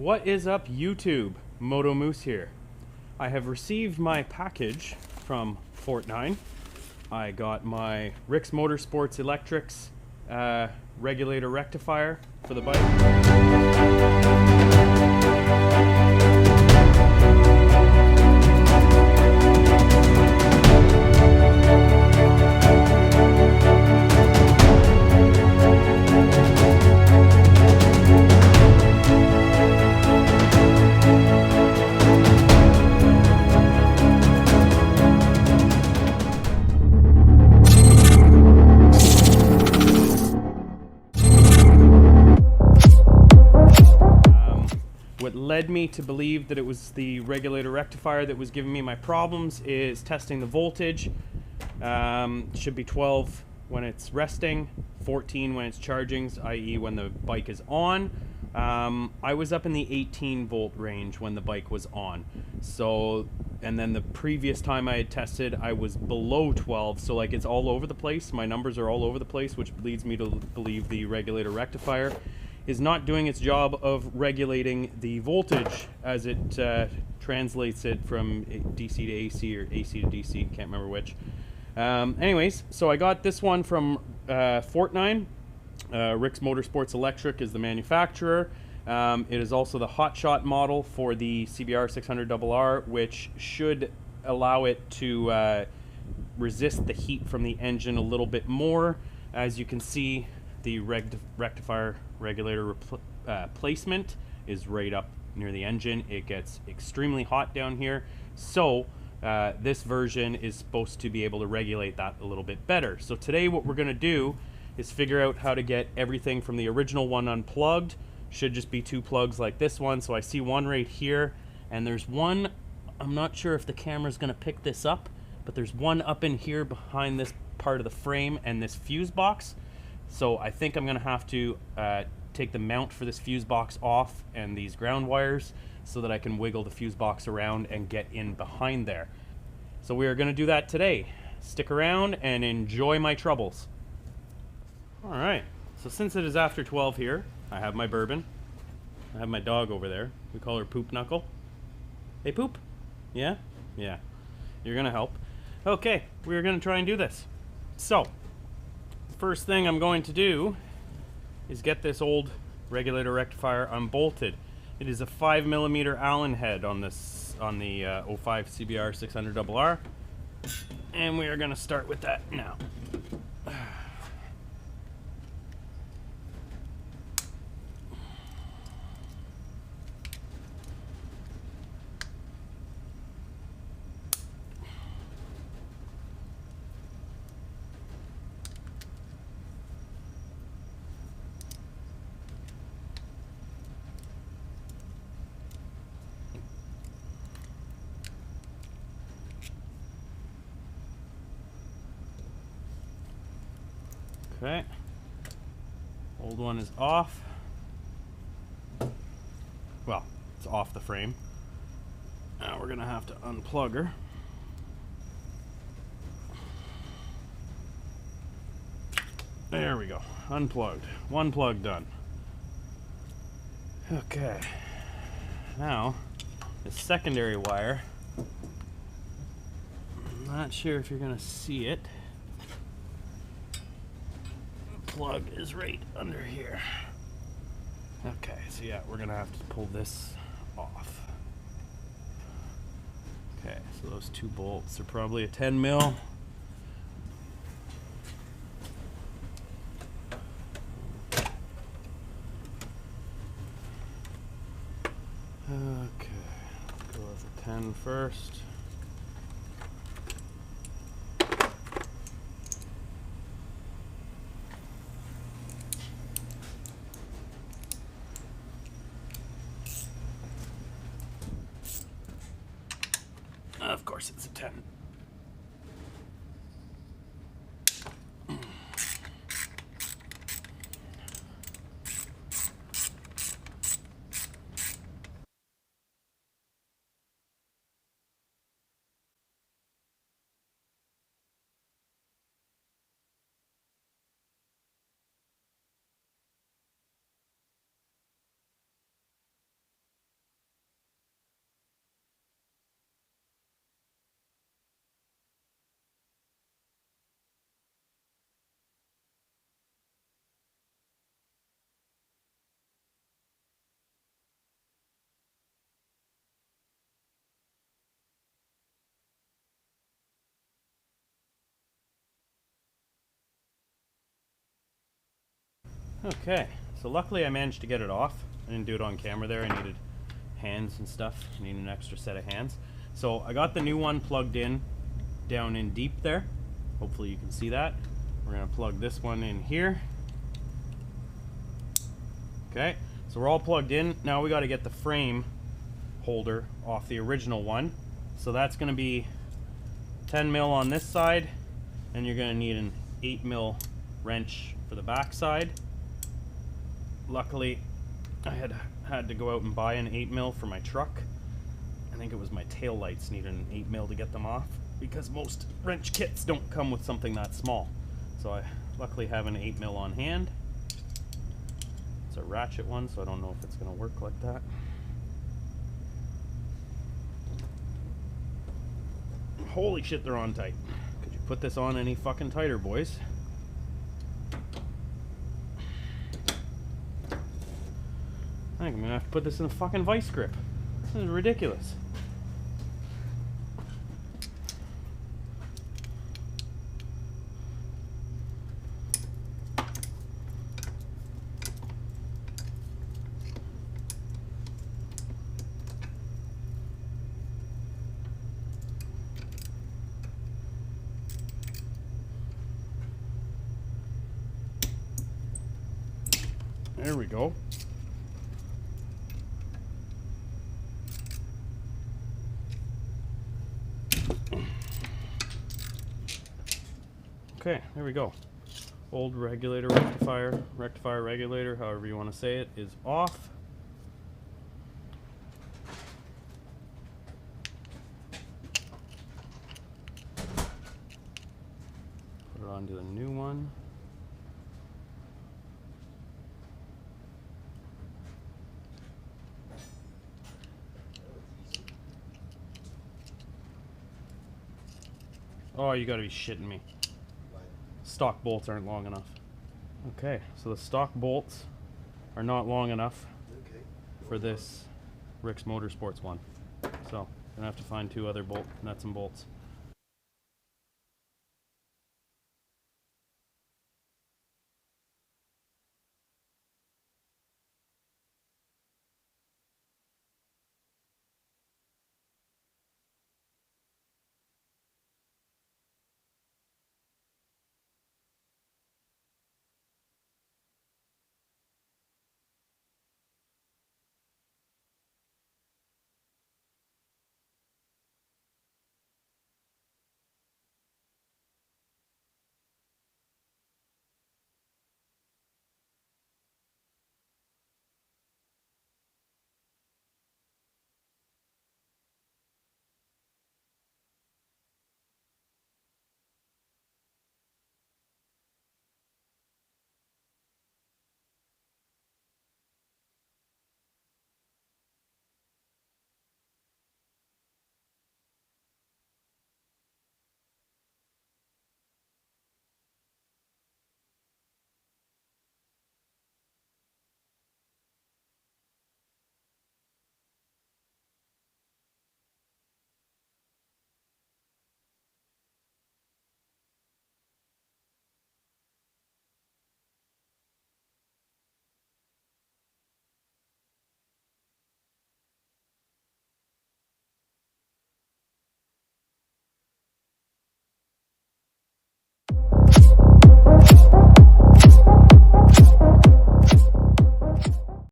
What is up, YouTube? Moto Moose here. I have received my package from Fortnine. I got my Rick's Motorsports Electrics regulator rectifier for the bike. What led me to believe that it was the regulator rectifier that was giving me my problems is testing the voltage. Should be 12 when it's resting, 14 when it's charging, i.e. when the bike is on. I was up in the 18 volt range when the bike was on. So, and then the previous time I had tested, I was below 12. So like it's all over the place. My numbers are all over the place, which leads me to believe the regulator rectifier is not doing its job of regulating the voltage as it translates it from DC to AC or AC to DC, can't remember which. Anyways, so I got this one from Fortnine. Rick's Motorsports Electric is the manufacturer. It is also the HotShot model for the CBR600RR, which should allow it to resist the heat from the engine a little bit more. As you can see, the rectifier regulator placement is right up near the engine. It gets extremely hot down here, so this version is supposed to be able to regulate that a little bit better. So today what we're going to do is figure out how to get everything from the original one unplugged. Should just be two plugs like this one. So I see one right here, and there's one, I'm not sure if the camera's going to pick this up, but there's one up in here behind this part of the frame and this fuse box. So I think I'm going to have to take the mount for this fuse box off and these ground wires so that I can wiggle the fuse box around and get in behind there. So we are going to do that today. Stick around and enjoy my troubles. Alright, so since it is after 12 here, I have my bourbon. I have my dog over there. We call her Poop Knuckle. Hey Poop? Yeah? Yeah. You're going to help. Okay, we're going to try and do this. So, first thing I'm going to do is get this old regulator rectifier unbolted. It is a 5mm Allen head on this on the 05 CBR600RR, and we are going to start with that now. Okay, old one is off. Well, it's off the frame. Now we're gonna have to unplug her. There we go, unplugged. One plug done. Okay, now the secondary wire. I'm not sure if you're gonna see it. Plug is right under here. Okay, so yeah, we're gonna have to pull this off. Okay, so those two bolts are probably a 10 mil. Okay, go with a 10 first. Of course it's a 10. Okay, so luckily I managed to get it off. I didn't do it on camera there. I needed hands and stuff. I need an extra set of hands. So I got the new one plugged in down in deep there. Hopefully you can see that. We're gonna plug this one in here. Okay, so we're all plugged in. Now we gotta get the frame holder off the original one. So that's gonna be 10 mil on this side, and you're gonna need an 8 mil wrench for the back side. Luckily, I had to go out and buy an 8 mil for my truck. I think it was my tail lights needed an 8 mil to get them off, because most wrench kits don't come with something that small. So I luckily have an 8 mil on hand. It's a ratchet one, so I don't know if it's gonna work like that. Holy shit, they're on tight. Could you put this on any fucking tighter, boys? I think I'm gonna have to put this in a fucking vice grip. This is ridiculous. There we go. Okay, there we go. Old regulator, rectifier regulator, however you want to say it, is off. Put it onto the new one. Oh, you gotta be shitting me. Stock bolts aren't long enough. Okay, so the stock bolts are not long enough for this Rick's Motorsports one. So, gonna have to find 2 other nuts and bolts.